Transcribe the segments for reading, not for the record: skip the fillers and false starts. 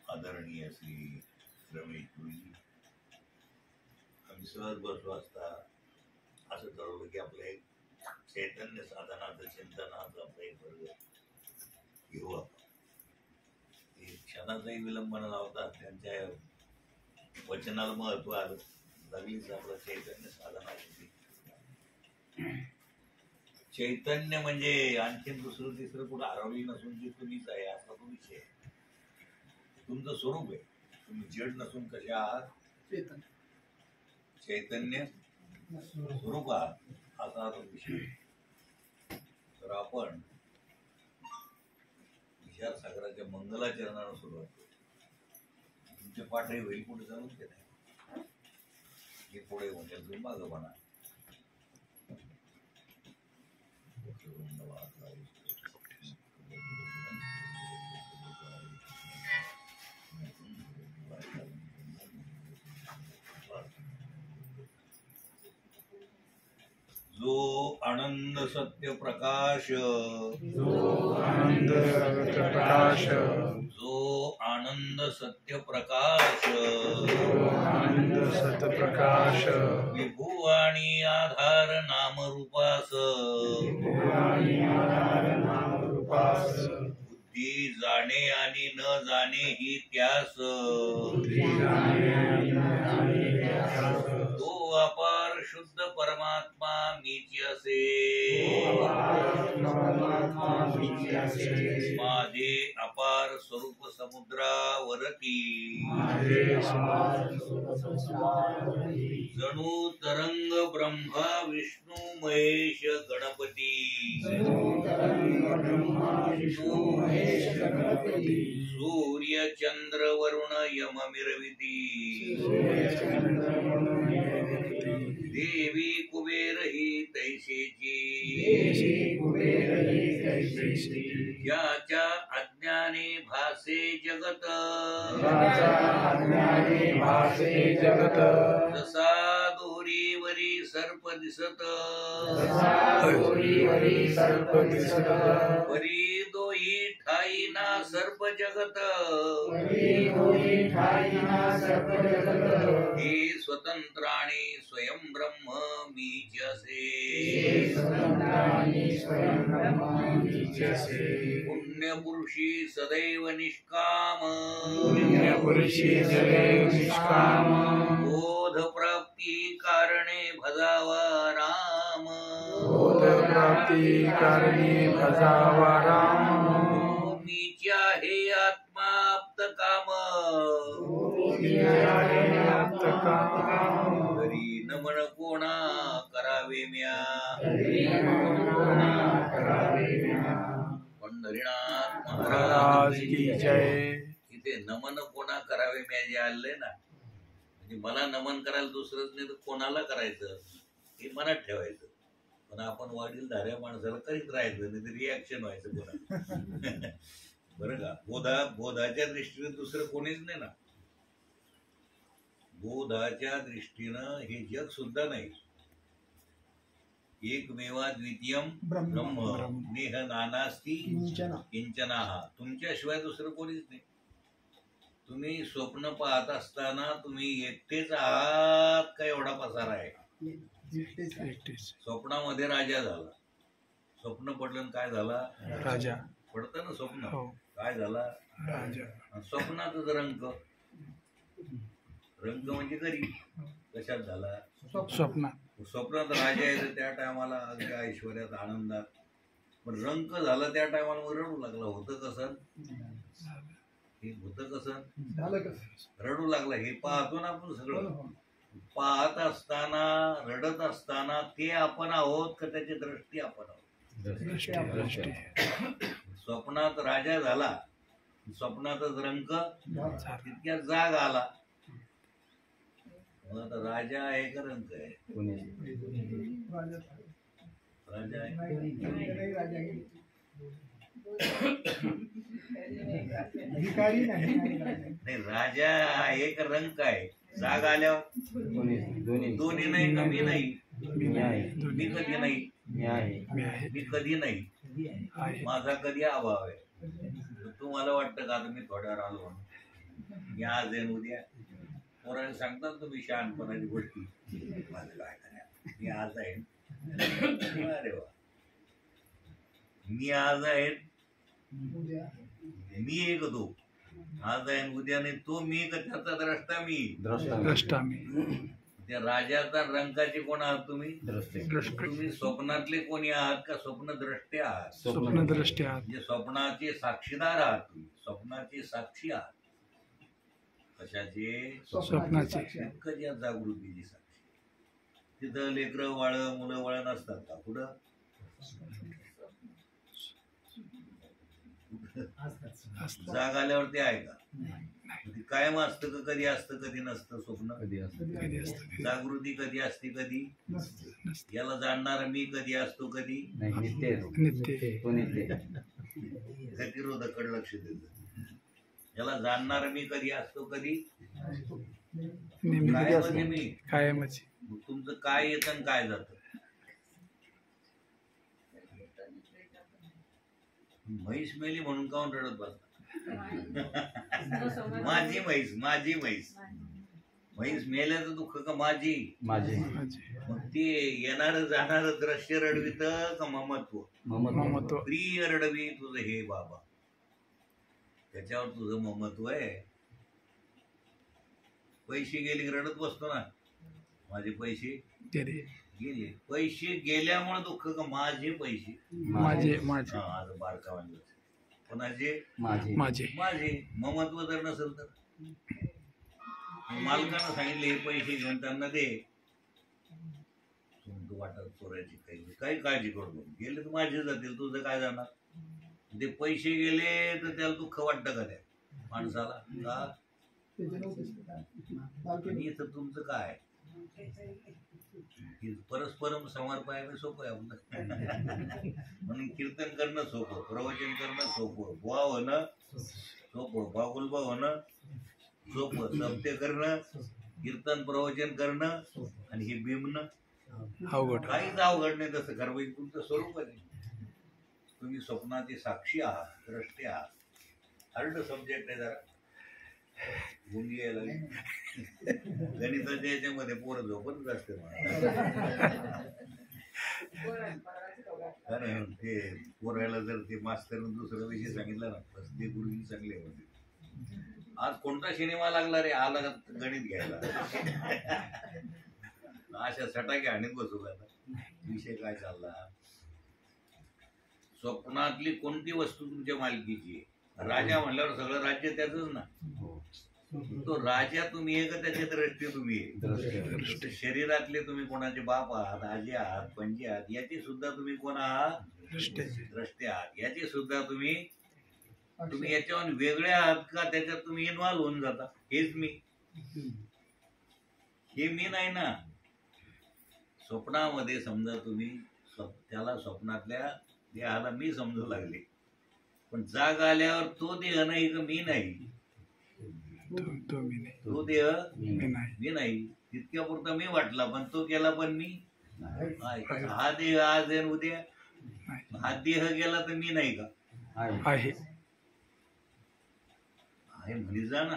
आदरणीय श्री रमेश गुरुजी, आम्ही सहज बसलो असता असं ठरवलं की आपलं एक चैतन्य साधनाचं चिंतनाचं आपलं एक वर्ग घेऊ आपण. क्षणाचाही विलंब न लावता त्यांच्या वचनाला महत्व आलं. लागलीच आपलं चैतन्य साधनाची. चैतन्य म्हणजे आणखीन दुसरं तिसरं कुठं हरवली नसून जी तुम्हीच आहे असा तो विषय. तुमचं स्वरूप आहे. तुम्ही जड नसून कसे आहात? चैतन्य स्वरूप आहात असा तो विषय. तर आपण विचारसागराच्या मंगलाचरणाला सुरुवात करू. तुमचे पाठही होईल पुढे जाऊन ते नाही. हे पुढे म्हणजे तुम्ही मागं म्हणा. जो आनंद सत्य प्रकाश, जो आनंद सत्य प्रकाश, जो आनंद सत्य प्रकाश, आनंद सत्य प्रकाश, विभू आणि आधार नामरूपास, बुद्धी जाणे आणि न जाणे ही त्यास, तो अपार शुद्ध परमात्मा मीच असे. माझे अपार स्वरूप समुद्रावरती, जणू तरंग ब्रह्मा विष्णू महेश गणपती, सूर्य चंद्र वरुण यम मिरविती, देवी कुबेर ही तैसेची, ज्याच्या अज्ञाने भासे जगत, जसा दोरीवरी सर्प दिसत, परी दोही ठाई ना सर्प जगत, हे स्वतंत्राणी स्वयं ब्रह्म मीच असे. पुण्य पुरुषी सदैव निष्काम, बोध प्राप्ती कारणे भजावा राम, मीच आहे आत्माप्त काम, तरी नमन कोणा करावे म्या. पंढरीनाथ महाराज की जय. इथे नमन कोणा करावे म्या जे आले ना, म्हणजे मला नमन करायला दुसरंच नाही तर कोणाला करायचं हे मनात ठेवायचं. पण आपण वडीलधाऱ्या माणसाला करीत राहायचं, नाही तर रिॲक्शन व्हायचं कोणा. बरं का. बोधाच्या दृष्टीने दुसरं कोणीच नाही ना. बोधाच्या दृष्टीनं हे जग सुद्धा नाही. एकमेवा द्वितीयम ब्रह्म नेह नानास्ति किंचना. तुमच्याशिवाय दुसरं कोणीच नाही. तुम्ही स्वप्न पाहत असताना तुम्ही एकटेच आहात का एवढा पसारा आहे? स्वप्नामध्ये राजा झाला. स्वप्न पडलं काय झाला? राजा. पडतं ना स्वप्न. काय झाला? राजा. स्वप्नातच रंग. रंग म्हणजे घरी. कशात झाला? स्वप्नात राजा यायचं त्या टायमाला अगदी ऐश्वर्यात आनंदात. पण रंग झाला त्या टायमाला मग रडू लागला. होतं कसं? हे होतं कसं? रडू लागला. हे पाहतो ना आपण सगळं. पाहत असताना रडत असताना ते आपण आहोत का त्याची दृष्टी आपण आहोत? स्वप्नात राजा झाला, स्वप्नातच रंग, तितक्यात जाग आला. मग आता राजा आहे का रंग आहे? राजा आहे. नाही, राजा आहे का रंग आहे? जाग आल्यावर दोन्ही नाही, कमी नाही. मी नाही. मी कधी नाही. मी आहे. मी आहे. मी कधी नाही. आहे. माझा कधी अभाव आहे. तर तुम्हाला वाटतं का आता मी थोड्यावर आलो म्हणून मी आज येईन उद्या पोरांनी सांगतात तुम्ही शहाणपणाची गोष्टी माझं काय करा मी आज आहे. अरे वा मी आज आहे. मी एक तो आज आहे उद्या नाही तो मी का त्याचा द्रष्टा मी. द्रष्टा मी. त्या राजाचा रंकाचे कोण आहात तुम्ही. तुम्ही स्वप्नातले कोणी आहात का स्वप्नद्रष्टे आहात. स्वप्नद्रष्टे आहात. म्हणजे स्वप्नाचे साक्षीदार आहात तुम्ही. स्वप्नाचे साक्षी आहात. कशाचे. स्वप्नाचे. या जागृतीची साक्षी. तिथं लेकरं वाळ मुलं वळ नसतात का कुठं. जाग आल्यावर ते आहे का. ते कायम असतं का कधी असतं कधी नसतं स्वप्न. जागृती कधी असते कधी. याला जाणणार मी कधी असतो कधी. गतिरोधकडे लक्ष देत. याला जाणणार मी कधी असतो कधी. मी कायमच. तुमचं काय येतं आणि काय जातं. म्हैस मेली म्हणून काऊन रडत बसता. माझी म्हैस माझी म्हैस. म्हैस मेल्याचं दुःख का माझी. मग ते येणार जाणार दृश्य रडवित का ममत्व. प्रिय रडवी तुझं हे बाबा. त्याच्यावर तुझं ममत्व आहे. पैसे गेले की रडत बसतो ना. माझे पैसे गेले. पैसे गेल्यामुळे दुःख का माझे पैसे. माझे आज बारका म्हणजे कोणाचे. माझे. ममत्व जर नसेल तर मालकानं सांगितले हे पैसे घेऊन त्यांना दे. तुमचं वाटत चोरायची काही काळजी करू. गेले तर माझे जातील तुझं काय जाणार. ते पैसे गेले तर त्याला दुःख वाटतं का त्या माणसाला का. इथं तुमचं काय. परस्परम समर्पयाने सोपं आहे आपलं. म्हणून कीर्तन करणं सोपं. प्रवचन करणं सोपं. बुवा होणं सोपं. बागुलबा होणं सोपं. सत्य करणं कीर्तन प्रवचन करणं आणि हे बिमणं अवघड. काहीच अवघड नाही. तसं करा म्हणजे तुमचं स्वरूप आहे. तुम्ही स्वप्नाचे साक्षी आहात द्रष्टे आहात. हार्ड सब्जेक्ट आहे जरा. गुंगी यायला गणिताच्या याच्यामध्ये पोरं झोपतच असते. कारण ते पोरायला जर ते मास्तरनं दुसरा विषय सांगितला ना तर ते गुरुजी चांगले होते. आज कोणता सिनेमा लागला रे आला गणित घ्यायला. अशा सटाके आणीत बसू आता. विषय काय चालला. स्वप्नातली कोणती वस्तू तुमच्या मालकीची आहे. राजा म्हणल्यावर सगळं राज्य त्याचंच ना. तो राजा तुम्ही आहे का त्याचे द्रष्टे तुम्ही आहे. शरीरातले तुम्ही कोणाचे बाप आहात आजी आहात पणजी आहात याचे सुद्धा तुम्ही कोण आहात द्रष्टे आहात. याचे सुद्धा तुम्ही याच्यावर वेगळे आहात का त्याच्यात तुम्ही इन्व्हॉल्व्ह होऊन जाता. हेच मी. हे मी नाही ना. स्वप्नामध्ये समजा तुम्ही त्याला स्वप्नातल्या देहाला मी समजू लागले पण जाग आल्यावर तो देह नाही का मी नाही. तो देह मी नाही. तितक्या पुरता मी वाटला पण तो गेला पण मी. हा देह आज आहे उद्या. हा देह गेला तर मी नाही का. आहे म्हणी जा ना.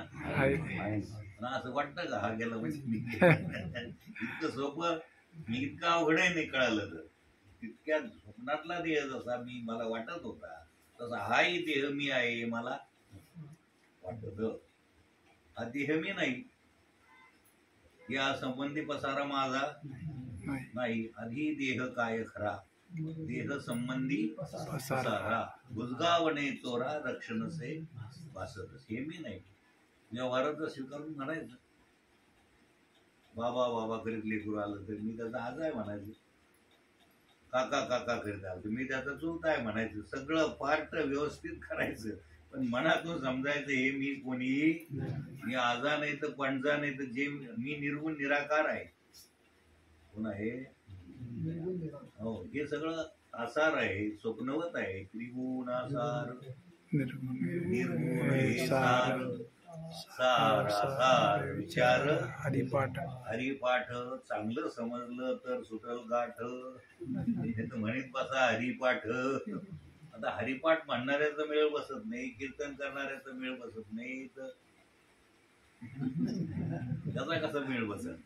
असं वाटतं का हा गेला म्हणजे मी. इतकं सोपं मी इतकं अवघड आहे नाही कळालं तर. तितक्या स्वप्नातला देह जसा मी मला वाटत होता तसा हाही देह मी आहे मला वाटत. हा देह मी नाही. या संबंधी पसारा माझा नाही. आधी देह काय खरा देह संबंधी पसारा बुजगावणे चोरा रक्षण से वासत. हे मी नाही. व्यवहाराचं स्वीकारून म्हणायचं. बाबा बाबा करीत लेकरू आलं तर मी त्याचा आज आहे म्हणायचं. काका काका करीत आलं तर मी त्याचा चूक आहे म्हणायचं. सगळं पार्ट व्यवस्थित करायचं पण मनातून समजायचं हे मी कोणी मी आजा नाही तर पणजा नाही तर जे मी निर्गुण निराकार आहे. कोण आहे. हो हे सगळं आसार आहे स्वप्नवत आहे. त्रिगुण आसार निर्गुण सार सारा सार विचार हरिपाठ हरिपाठ चांगलं समजलं तर सुटल गाठ. हे तर म्हणत बसा हरिपाठ. आता हरिपाठ म्हणणाऱ्याचा मेळ बसत नाही, कीर्तन करणाऱ्याचा मेळ बसत नाही, तर त्याचा कसा मेळ बसत?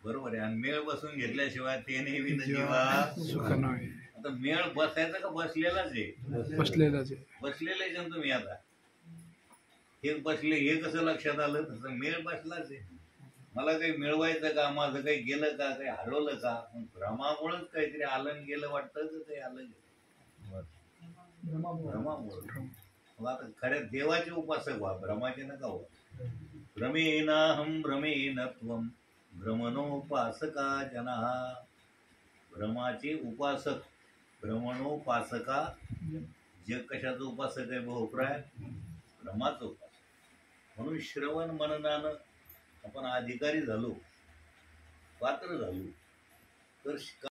बरोबर आहे. आणि मेळ बसून घेतल्याशिवाय ते नेहमी जीवा सुख नव्हे. आता मेळ बसायचा का बसलेलाच आहे? बसलेलाच आहे. बसलेले जण तुम्ही आता हे बसले हे कसं लक्षात आलं? तसं मेळ बसलाच आहे. मला काही मिळवायचं का, माझं काही गेलं का, काही हरवलं का? भ्रमामुळेच काहीतरी आलं गेलं वाटतं, तर काही आलं गेलं भ्रमामुळे. मग आता खऱ्या देवाचे उपासक व्हा, भ्रमाचे नका व्हा. भ्रमेनाहं भ्रमेन त्वं भ्रमणोपासका जना. भ्रमाचे उपासक, भ्रमणोपासका. जग कशाचं उपासक आहे बहुप्राय? भ्रमाचं उपासक. म्हणून श्रवण मननानं आपण अधिकारी झालो, पात्र झालो, तर